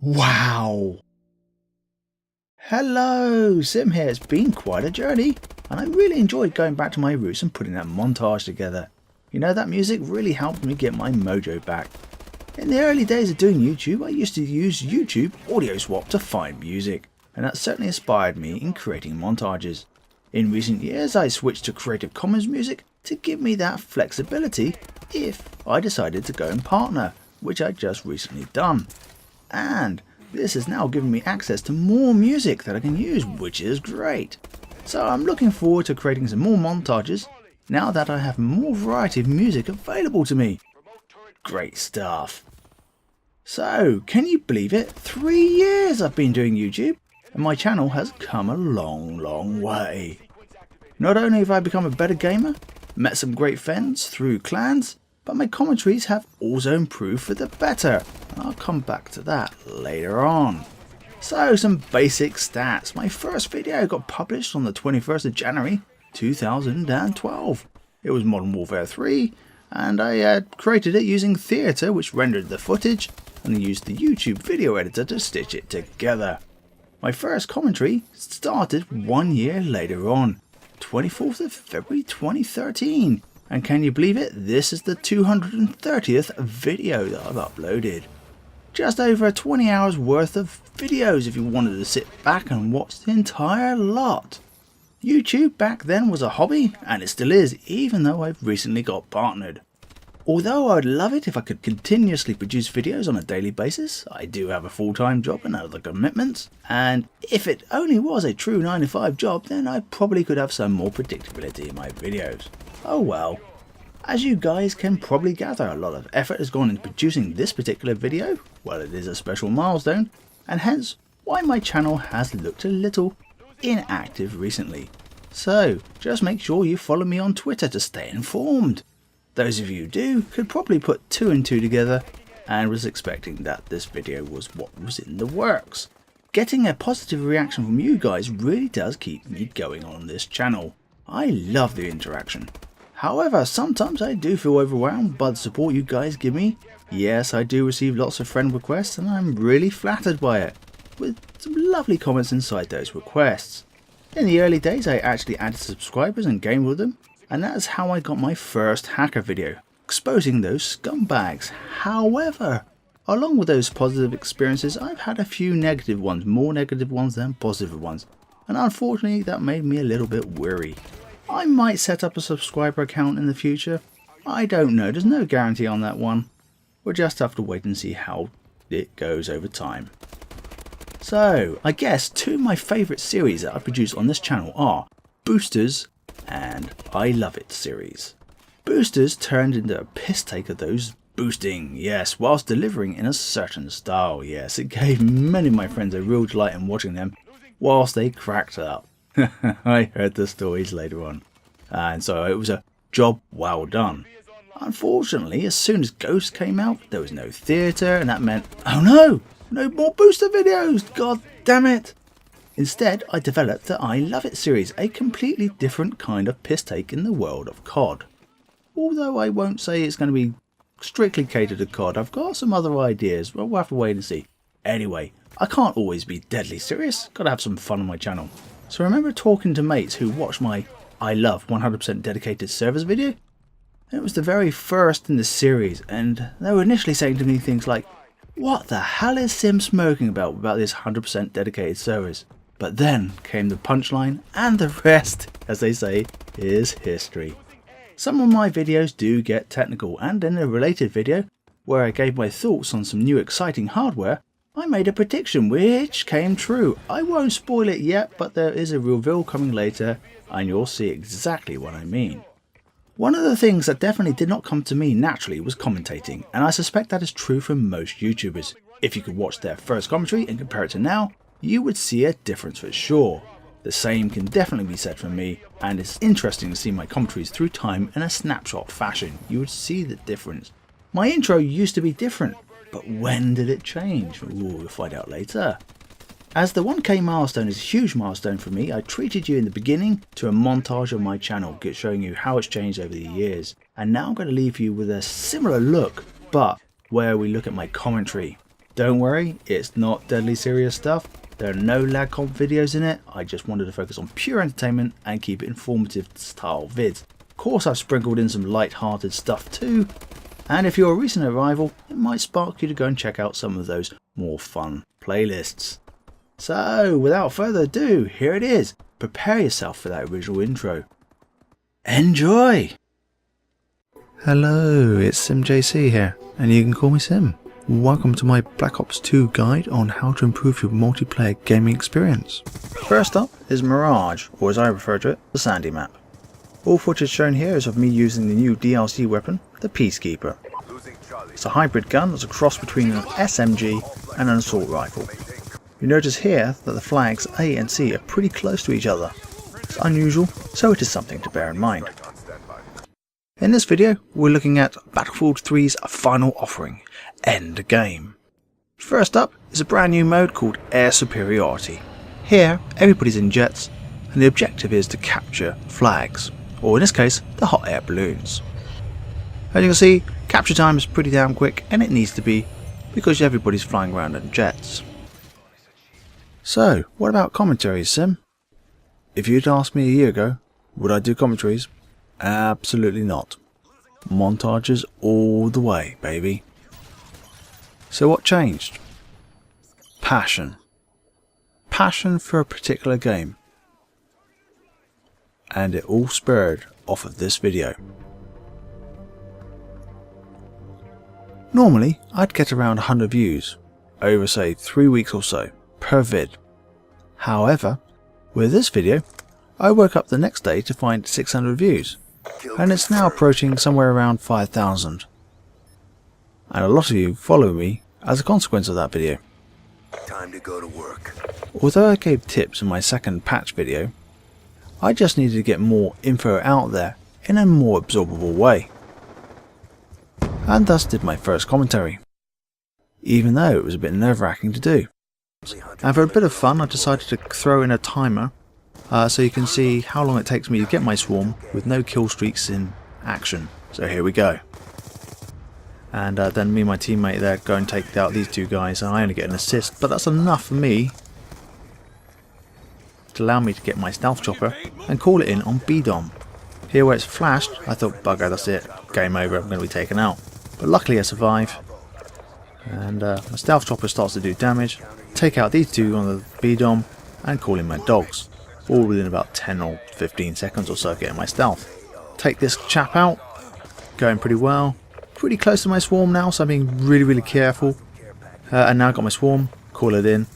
Wow! Hello, Sim here. It's been quite a journey, and I really enjoyed going back to my roots and putting that montage together. You know, that music really helped me get my mojo back. In the early days of doing YouTube, I used to use YouTube Audio Swap to find music, and that certainly inspired me in creating montages. In recent years, I switched to Creative Commons music to give me that flexibility if I decided to go and partner, which I'd just recently done. And this has now given me access to more music that I can use, which is great. So I'm looking forward to creating some more montages now that I have more variety of music available to me. Great stuff. So, can you believe it? 3 years I've been doing YouTube, and my channel has come a long way. Not only have I become a better gamer, met some great friends through clans, but my commentaries have also improved for the better. I'll come back to that later on. So, some basic stats. My first video got published on the 21st of January 2012. It was Modern Warfare 3, and I created it using Theatre, which rendered the footage, and used the YouTube video editor to stitch it together. My first commentary started 1 year later on, 24th of February 2013. And can you believe it? This is the 230th video that I've uploaded. Just over 20 hours worth of videos if you wanted to sit back and watch the entire lot. YouTube back then was a hobby, and it still is, even though I've recently got partnered. Although I'd love it if I could continuously produce videos on a daily basis, I do have a full-time job and other commitments, and if it only was a true 9-to-5 job, then I probably could have some more predictability in my videos. Oh well. As you guys can probably gather, a lot of effort has gone into producing this particular video. Well, it is a special milestone, and hence why my channel has looked a little inactive recently. So, just make sure you follow me on Twitter to stay informed. Those of you who do could probably put 2 and 2 together and was expecting that this video was what was in the works. Getting a positive reaction from you guys really does keep me going on this channel. I love the interaction. However, sometimes I do feel overwhelmed by the support you guys give me. Yes, I do receive lots of friend requests, and I'm really flattered by it, with some lovely comments inside those requests. In the early days, I actually added subscribers and gamed with them, and that is how I got my first hacker video, exposing those scumbags. However, along with those positive experiences, I've had a few negative ones, more negative ones than positive ones, and unfortunately that made me a little bit weary. I might set up a subscriber account in the future. I don't know, there's no guarantee on that one. We'll just have to wait and see how it goes over time. So, I guess 2 of my favourite series that I produce on this channel are Boosters and I Love It series. Boosters turned into a piss take of those boosting, yes, whilst delivering in a certain style, yes. It gave many of my friends a real delight in watching them whilst they cracked up. I heard the stories later on, and so it was a job well done. Unfortunately, as soon as Ghost came out, there was no theatre, and that meant, oh no, no more booster videos, god damn it. Instead, I developed the I Love It series, a completely different kind of piss take in the world of COD. Although I won't say it's going to be strictly catered to COD, I've got some other ideas, but we'll have to wait and see. Anyway, I can't always be deadly serious, gotta have some fun on my channel. So I remember talking to mates who watched my I Love 100% dedicated servers video. It was the very first in the series, and they were initially saying to me things like, what the hell is Sim smoking about this 100% dedicated servers? But then came the punchline, and the rest, as they say, is history. Some of my videos do get technical, and in a related video, where I gave my thoughts on some new exciting hardware, I made a prediction which came true. I won't spoil it yet, but there is a reveal coming later, and you'll see exactly what I mean. One of the things that definitely did not come to me naturally was commentating, and I suspect that is true for most YouTubers. If you could watch their first commentary and compare it to now, you would see a difference for sure. The same can definitely be said for me, and it's interesting to see my commentaries through time in a snapshot fashion. You would see the difference. My intro used to be different, but when did it change? We'll find out later. As the 1K milestone is a huge milestone for me, I treated you in the beginning to a montage of my channel, showing you how it's changed over the years. And now I'm going to leave you with a similar look, but where we look at my commentary. Don't worry, it's not deadly serious stuff. There are no lag comp videos in it. I just wanted to focus on pure entertainment and keep it informative style vids. Of course, I've sprinkled in some light-hearted stuff too. And if you're a recent arrival, it might spark you to go and check out some of those more fun playlists. So, without further ado, here it is. Prepare yourself for that original intro. Enjoy! Hello, it's SimJC here, and you can call me Sim. Welcome to my Black Ops 2 guide on how to improve your multiplayer gaming experience. First up is Mirage, or as I refer to it, the Sandy map. All footage shown here is of me using the new DLC weapon, the Peacekeeper. It's a hybrid gun that's a cross between an SMG and an assault rifle. You notice here that the flags A and C are pretty close to each other. It's unusual, so it is something to bear in mind. In this video, we're looking at Battlefield 3's final offering, End Game. First up is a brand new mode called Air Superiority. Here, everybody's in jets, and the objective is to capture flags, or in this case, the hot air balloons. As you can see, capture time is pretty damn quick, and it needs to be, because everybody's flying around in jets. So, what about commentaries, Sim? If you'd asked me a year ago, would I do commentaries? Absolutely not. Montages all the way, baby. So what changed? Passion. Passion for a particular game. And it all spurred off of this video. Normally, I'd get around 100 views, over say 3 weeks or so, per vid. However, with this video, I woke up the next day to find 600 views, and it's now approaching somewhere around 5,000. And a lot of you follow me as a consequence of that video. Time to go to work. Although I gave tips in my second patch video, I just needed to get more info out there in a more absorbable way. And thus did my first commentary, even though it was a bit nerve-wracking to do. And for a bit of fun, I decided to throw in a timer so you can see how long it takes me to get my swarm with no kill streaks in action. So here we go. And then me and my teammate there go and take out these two guys, and I only get an assist, but that's enough for me to allow me to get my stealth chopper and call it in on B-Dom. Here where it's flashed, I thought, bugger, that's it, game over, I'm going to be taken out. But luckily I survive, and my stealth chopper starts to do damage, take out these two on the B-Dom, and call in my dogs. All within about 10 or 15 seconds or so of getting my stealth. Take this chap out, going pretty well. Pretty close to my swarm now, so I'm being really careful. And now I've got my swarm, call it in,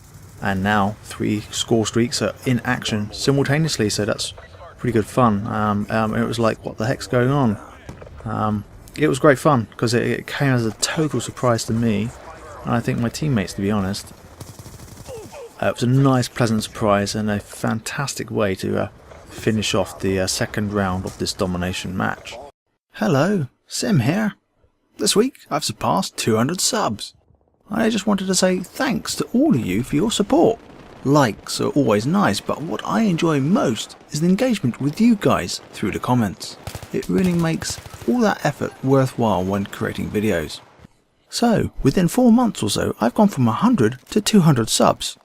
and now 3 score streaks are in action simultaneously, so that's pretty good fun. It was like, what the heck's going on? It was great fun, because it came as a total surprise to me, and I think my teammates, to be honest. It was a nice, pleasant surprise and a fantastic way to finish off the second round of this domination match. Hello, Sim here. This week I've surpassed 200 subs. I just wanted to say thanks to all of you for your support. Likes are always nice, but what I enjoy most is the engagement with you guys through the comments. It really makes all that effort worthwhile when creating videos. So, within 4 months or so, I've gone from 100 to 200 subs.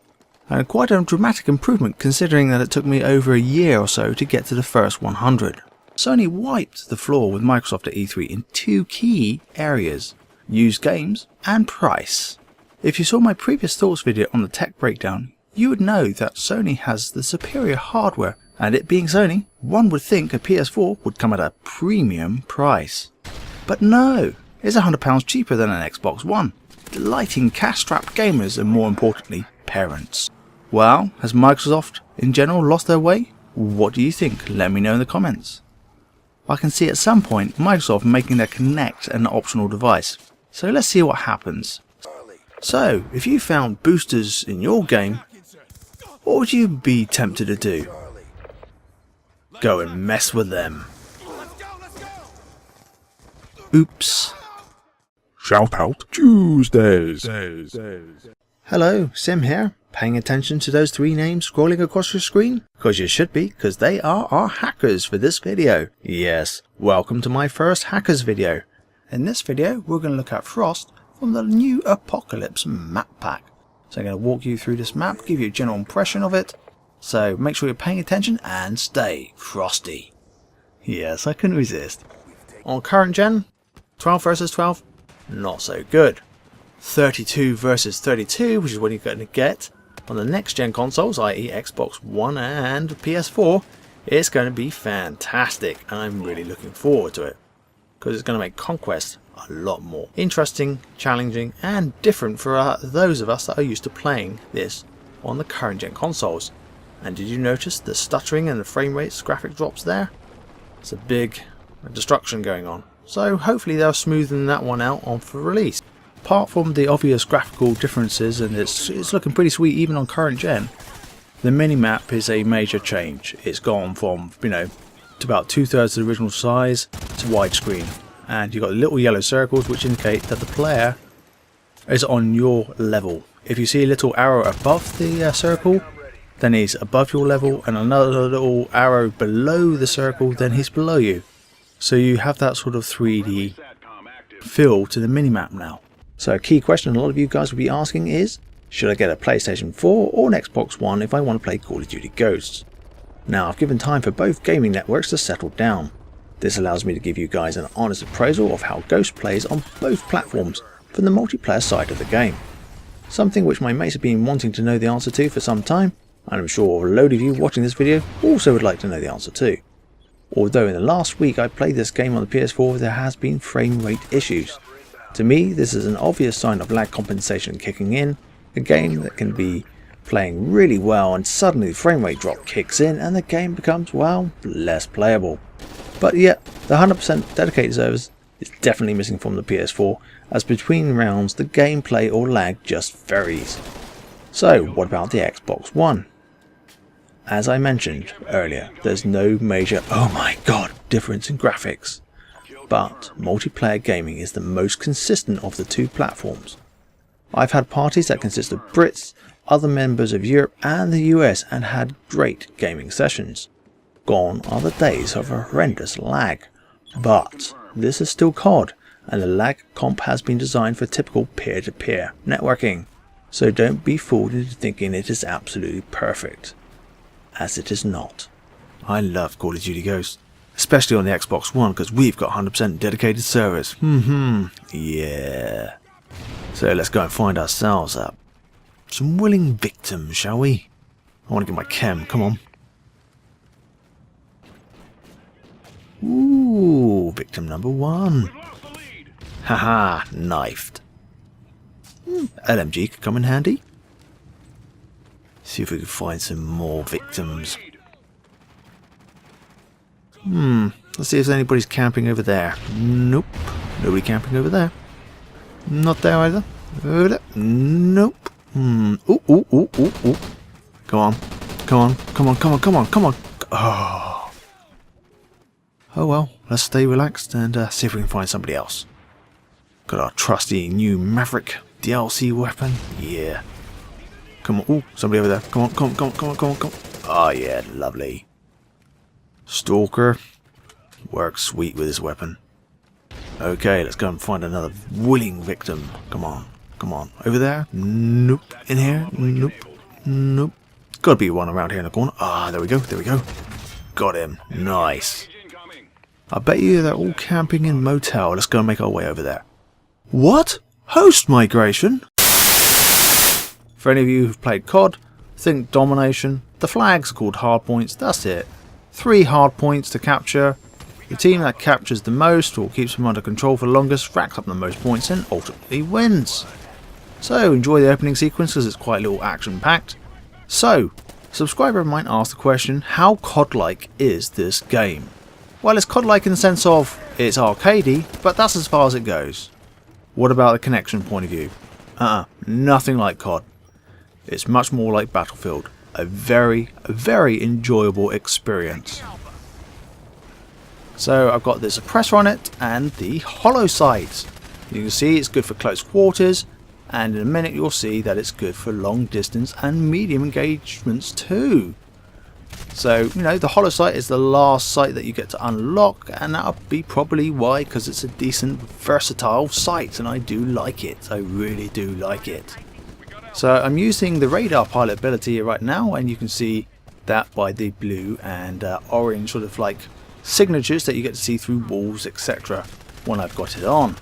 And quite a dramatic improvement considering that it took me over a year or so to get to the first 100. Sony wiped the floor with Microsoft at E3 in 2 key areas: used games and price. If you saw my previous thoughts video on the tech breakdown, you would know that Sony has the superior hardware, and it being Sony, one would think a PS4 would come at a premium price. But no, it's £100 cheaper than an Xbox One, delighting cash-strapped gamers and more importantly, parents. Well, has Microsoft in general lost their way? What do you think? Let me know in the comments. I can see at some point Microsoft making their Kinect an optional device, so let's see what happens. So, if you found boosters in your game, what would you be tempted to do? Go and mess with them. Oops. Shout out Tuesdays. Hello, Sim here. Paying attention to those 3 names scrolling across your screen? Because you should be, because they are our hackers for this video. Yes, welcome to my first hackers video. In this video, we're going to look at Frost from the new Apocalypse map pack. So I'm going to walk you through this map, give you a general impression of it. So make sure you're paying attention and stay frosty. Yes, I couldn't resist. On current gen, 12 versus 12, not so good. 32 versus 32, which is what you're going to get on the next gen consoles, i.e. Xbox One and PS4. It's going to be fantastic, and I'm really looking forward to it, because it's going to make Conquest a lot more interesting, challenging, and different for those of us that are used to playing this on the current gen consoles. And did you notice the stuttering and the frame rates, graphic drops there? It's a big destruction going on. So hopefully they'll smoothen that one out on for release. Apart from the obvious graphical differences, and it's looking pretty sweet even on current gen, the minimap is a major change. It's gone from, to about 2/3 of the original size to widescreen. And you've got little yellow circles which indicate that the player is on your level. If you see a little arrow above the circle, then he's above your level, and another little arrow below the circle, then he's below you. So you have that sort of 3D feel to the minimap now. So a key question a lot of you guys will be asking is, should I get a PlayStation 4 or an Xbox One if I want to play Call of Duty Ghosts? Now I've given time for both gaming networks to settle down. This allows me to give you guys an honest appraisal of how Ghost plays on both platforms from the multiplayer side of the game. Something which my mates have been wanting to know the answer to for some time, and I'm sure a load of you watching this video also would like to know the answer too. Although in the last week I played this game on the PS4, there has been frame rate issues. To me, this is an obvious sign of lag compensation kicking in, a game that can be playing really well and suddenly the frame rate drop kicks in and the game becomes, well, less playable. But yet, the 100% dedicated servers is definitely missing from the PS4, as between rounds the gameplay or lag just varies. So what about the Xbox One? As I mentioned earlier, there's no major oh my god difference in graphics. But multiplayer gaming is the most consistent of the two platforms. I've had parties that consist of Brits, other members of Europe and the US, and had great gaming sessions. Gone are the days of horrendous lag. But this is still COD, and the lag comp has been designed for typical peer-to-peer networking. So don't be fooled into thinking it is absolutely perfect, as it is not. I love Call of Duty Ghosts. Especially on the Xbox One, because we've got 100% dedicated servers. Yeah. So let's go and find ourselves some willing victims, shall we? I want to get my chem, come on. Ooh, victim number 1. Haha, knifed. LMG could come in handy. See if we can find some more victims. Let's see if anybody's camping over there. Nope. Nobody camping over there. Not there either. Over there. Nope. Ooh. Come on. Oh. Oh well, let's stay relaxed and see if we can find somebody else. Got our trusty new Maverick DLC weapon. Yeah. Come on. Ooh, somebody over there. Come on. Oh yeah, lovely. Stalker. Works sweet with this weapon. Okay, let's go and find another willing victim. Come on. Over there? Nope. In here? Nope. Gotta be one around here in the corner. Ah, there we go. Got him. Nice. I bet you they're all camping in motel. Let's go and make our way over there. What? Host migration? For any of you who've played COD, think domination. The flags are called hardpoints. That's it. 3 hardpoints to capture. The team that captures the most or keeps them under control for the longest racks up the most points and ultimately wins. So enjoy the opening sequence because it's quite a little action packed. So, a subscriber might ask the question, how COD-like is this game? Well, it's COD-like in the sense of it's arcadey, but that's as far as it goes. What about the connection point of view? Nothing like COD. It's much more like Battlefield. A very enjoyable experience. So I've got the suppressor on it and the hollow sights. You can see it's good for close quarters, and in a minute you'll see that it's good for long distance and medium engagements too. So, you know, the hollow site is the last site that you get to unlock, and that'll be probably why, because it's a decent, versatile site, and I do like it. I really do like it. So I'm using the radar pilot ability here right now, and you can see that by the blue and orange sort of like signatures that you get to see through walls, etc. when I've got it on.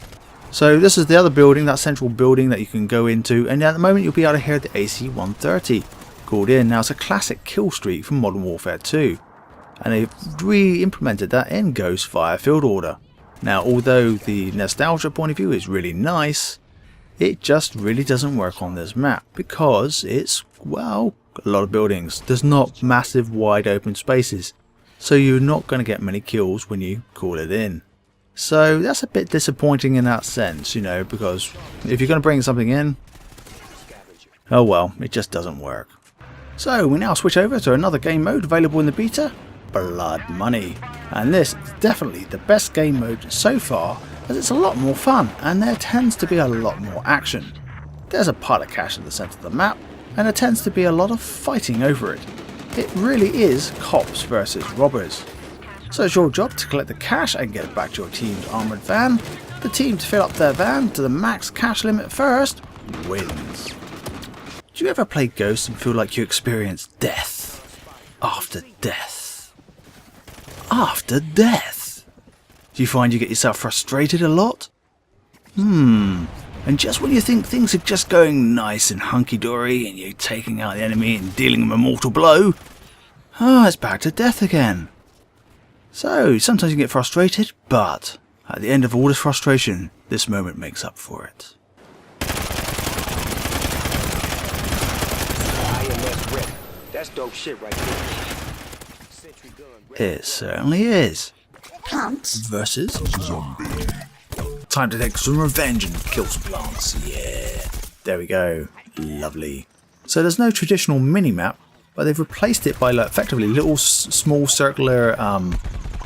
So this is the other building, that central building that you can go into, and at the moment you'll be able to hear the AC-130 called in. Now it's a classic kill streak from Modern Warfare 2, and they've re-implemented that in Ghost Fire Field Order. Now although the nostalgia point of view is really nice, it just really doesn't work on this map because it's, well, a lot of buildings. There's not massive wide open spaces, so you're not going to get many kills when you call it in. So that's a bit disappointing in that sense, you know, because if you're going to bring something in, oh well, it just doesn't work. So we now switch over to another game mode available in the beta, Blood Money. And this is definitely the best game mode so far, as it's a lot more fun and there tends to be a lot more action. There's a pile of cash in the centre of the map, and there tends to be a lot of fighting over it. It really is cops versus robbers. So it's your job to collect the cash and get it back to your team's armoured van. The team to fill up their van to the max cash limit first wins. Do you ever play Ghost and feel like you experience death after death after death? Do you find you get yourself frustrated a lot? And just when you think things are just going nice and hunky-dory and you're taking out the enemy and dealing them a mortal blow, it's back to death again. So sometimes you get frustrated, but at the end of all this frustration, this moment makes up for it. That's dope shit right there. It certainly is. Plants versus zombie. Time to take some revenge and kill some plants. Yeah. There we go. Lovely. So there's no traditional mini-map, but they've replaced it by like, effectively little small circular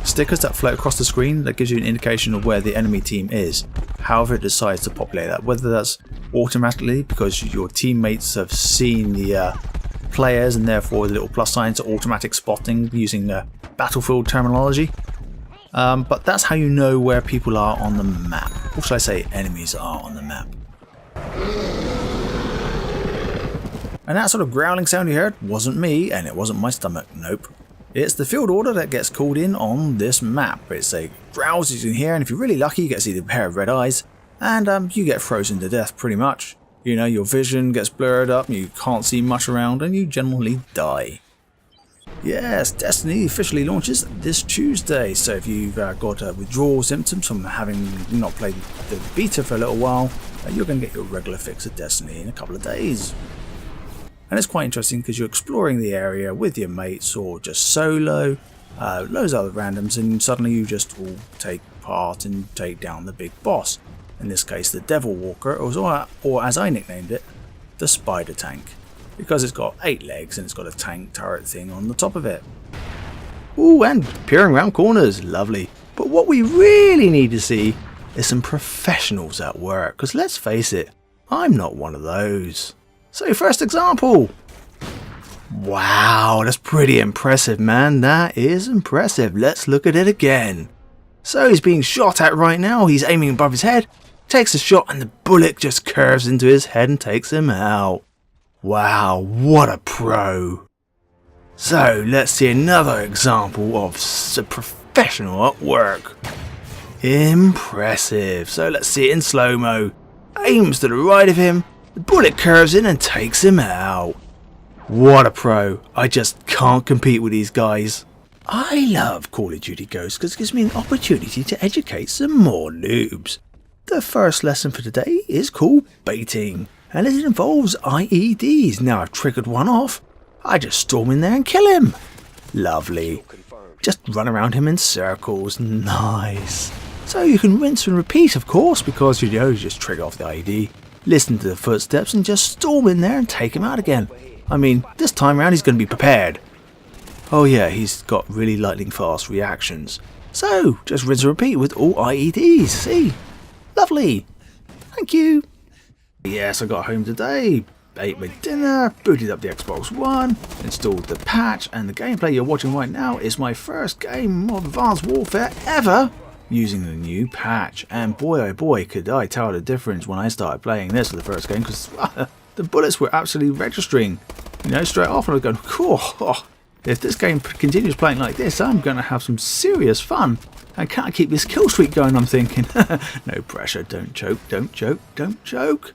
stickers that float across the screen that gives you an indication of where the enemy team is. However it decides to populate that, whether that's automatically because your teammates have seen the players and therefore the little plus signs are automatic spotting using battlefield terminology. But that's how you know where people are on the map. Or should I say enemies are on the map. And that sort of growling sound you heard wasn't me, and it wasn't my stomach, nope. It's the field order that gets called in on this map. It's a growl as you can hear, and if you're really lucky you get to see the pair of red eyes, and you get frozen to death pretty much. You know, your vision gets blurred up, you can't see much around, and you generally die. Yes, Destiny officially launches this Tuesday, so if you've got withdrawal symptoms from having not played the beta for a little while, you're going to get your regular fix of Destiny in a couple of days. And it's quite interesting because you're exploring the area with your mates or just solo, loads of other randoms, and suddenly you just all take part and take down the big boss. In this case the Devil Walker, or as I nicknamed it, the Spider Tank. Because it's got 8 legs and it's got a tank turret thing on the top of it. Ooh, and peering around corners, lovely. But what we really need to see is some professionals at work, because let's face it, I'm not one of those. So first example. Wow, that's pretty impressive, man. That is impressive. Let's look at it again. So he's being shot at right now. He's aiming above his head, takes a shot, and the bullet just curves into his head and takes him out. Wow, what a pro. So let's see another example of a professional at work. Impressive. So let's see it in slow-mo. Aims to the right of him, the bullet curves in and takes him out. What a pro. I just can't compete with these guys. I love Call of Duty Ghosts because it gives me an opportunity to educate some more noobs. The first lesson for today is called baiting, and it involves IEDs. Now I've triggered one off, I just storm in there and kill him. Lovely. Just run around him in circles. Nice. So you can rinse and repeat, of course, because you know, you just trigger off the IED, listen to the footsteps and just storm in there and take him out again. I mean, this time around he's going to be prepared. Oh yeah, he's got really lightning fast reactions. So, just rinse and repeat with all IEDs, see? Lovely. Thank you. Yes, I got home today. ate my dinner, booted up the Xbox One, installed the patch, and the gameplay you're watching right now is my first game of Advanced Warfare ever using the new patch. And boy oh boy could I tell the difference when I started playing this for the first game, because the bullets were absolutely registering, you know, straight off, and I was going, cool, if this game continues playing like this, I'm going to have some serious fun. And can't I keep this kill streak going, I'm thinking. No pressure, don't choke, don't choke, don't choke.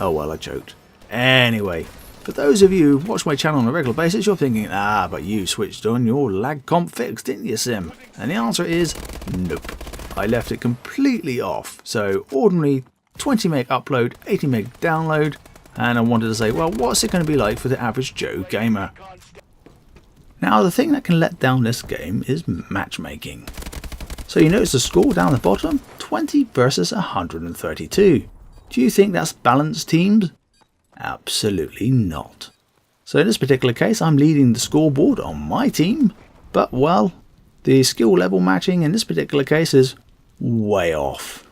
Oh well, I choked. Anyway, for those of you who watch my channel on a regular basis, you're thinking, but you switched on your lag comp fix, didn't you, Sim? And the answer is nope. I left it completely off. So ordinary 20 meg upload, 80 meg download, and I wanted to say, well, what's it going to be like for the average Joe gamer? Now, the thing that can let down this game is matchmaking. So you notice the score down the bottom, 20 versus 132. Do you think that's balanced teams? Absolutely not. So in this particular case, I'm leading the scoreboard on my team, but well, the skill level matching in this particular case is way off.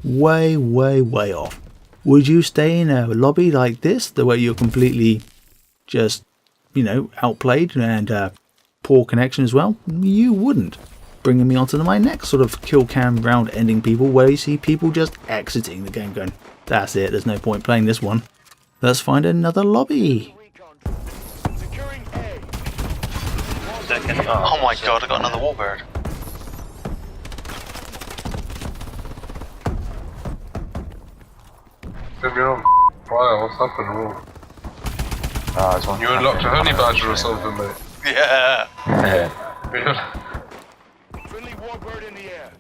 Way off. Would you stay in a lobby like this, the way you're completely just, you know, outplayed and poor connection as well? You wouldn't. Bringing me on to my next sort of kill cam round ending people, where you see people just exiting the game going, that's it, there's no point playing this one. Let's find another lobby. Oh my god, I got another warbird. Wow, what's happened? Oh, You unlocked a honey badger or something, mate. Yeah. Friendly warbird in the air.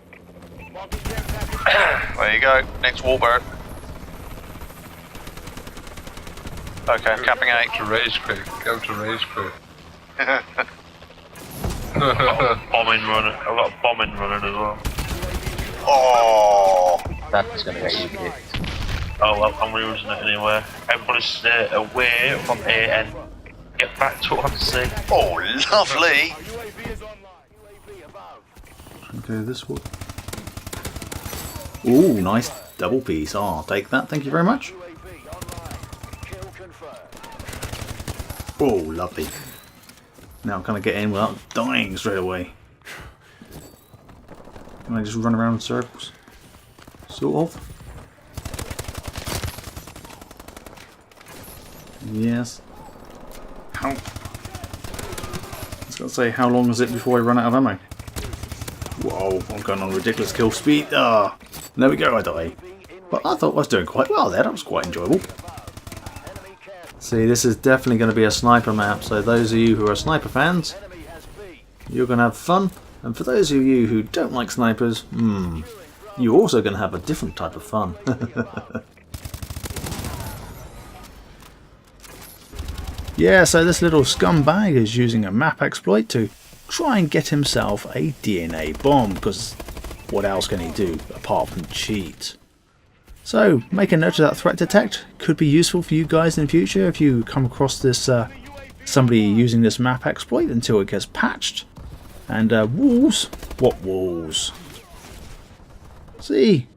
Marking care package. There you go, next warbird. Okay, I'm capping 8. To rage quit. Go to rage quit. Bombing running. I've got a bombing running as well. Oh! That's gonna get you kicked. Oh well, I'm reusing it anyway. Everybody's away from A and get back to what I'm saying. Oh, lovely! UAV is online. UAV above. Okay, this one. Ooh, nice double piece. Oh, I'll take that, thank you very much. UAV online. Kill confirmed. Oh, lovely. Now can I get in without dying straight away? Can I just run around in circles? Sort of. Yes. How? I was going to say, how long is it before I run out of ammo? Whoa, I'm going on ridiculous kill speed. Ah, there we go, I die. But I thought I was doing quite well there, that was quite enjoyable. See, this is definitely going to be a sniper map, so those of you who are sniper fans, you're going to have fun. And for those of you who don't like snipers, you're also going to have a different type of fun. Yeah, so this little scumbag is using a map exploit to try and get himself a DNA bomb, because what else can he do apart from cheat? So, make a note of that threat detect. Could be useful for you guys in the future if you come across this somebody using this map exploit until it gets patched. And walls? What walls? See?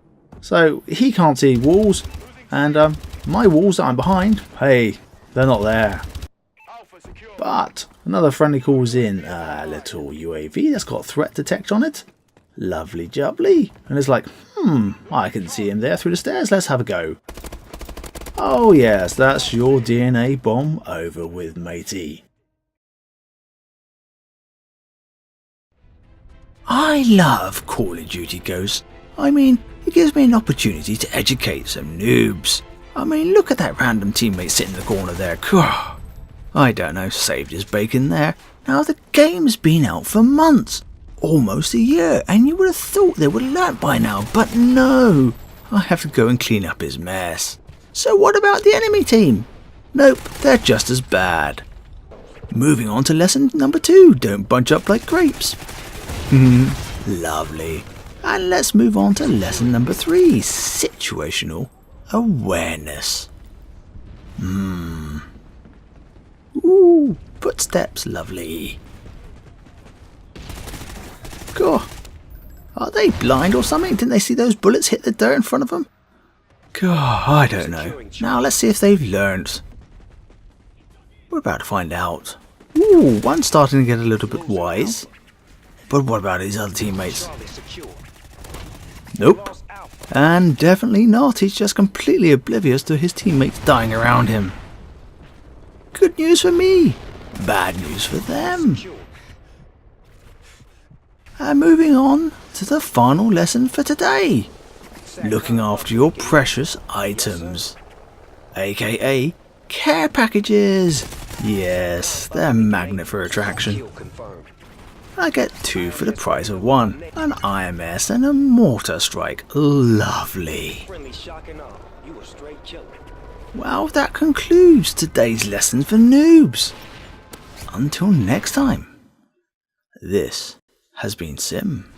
So, he can't see walls, and my walls that I'm behind, hey, they're not there. But another friendly calls in a little UAV that's got threat detect on it. Lovely jubbly. And it's like, I can see him there through the stairs. Let's have a go. Oh yes, that's your DNA bomb over with, matey. I love Call of Duty Ghosts. I mean, it gives me an opportunity to educate some noobs. I mean, look at that random teammate sitting in the corner there. I don't know, saved his bacon there. Now the game's been out for months, almost a year, and you would have thought they would have learnt by now, but no. I have to go and clean up his mess. So what about the enemy team? Nope, they're just as bad. Moving on to lesson number 2, don't bunch up like grapes. Lovely. And let's move on to lesson number 3, situational awareness. Ooh, footsteps, lovely. God, are they blind or something? Didn't they see those bullets hit the dirt in front of them? God, I don't know. Now let's see if they've learnt. We're about to find out. Ooh, one's starting to get a little bit wise. But what about his other teammates? Nope. And definitely not. He's just completely oblivious to his teammates dying around him. Good news for me. Bad news for them. And moving on to the final lesson for today. Looking after your precious items. AKA care packages. Yes, they're a magnet for attraction. I get 2 for the price of 1. An IMS and a mortar strike. Lovely. Well, that concludes today's lesson for noobs. Until next time, this has been Sim.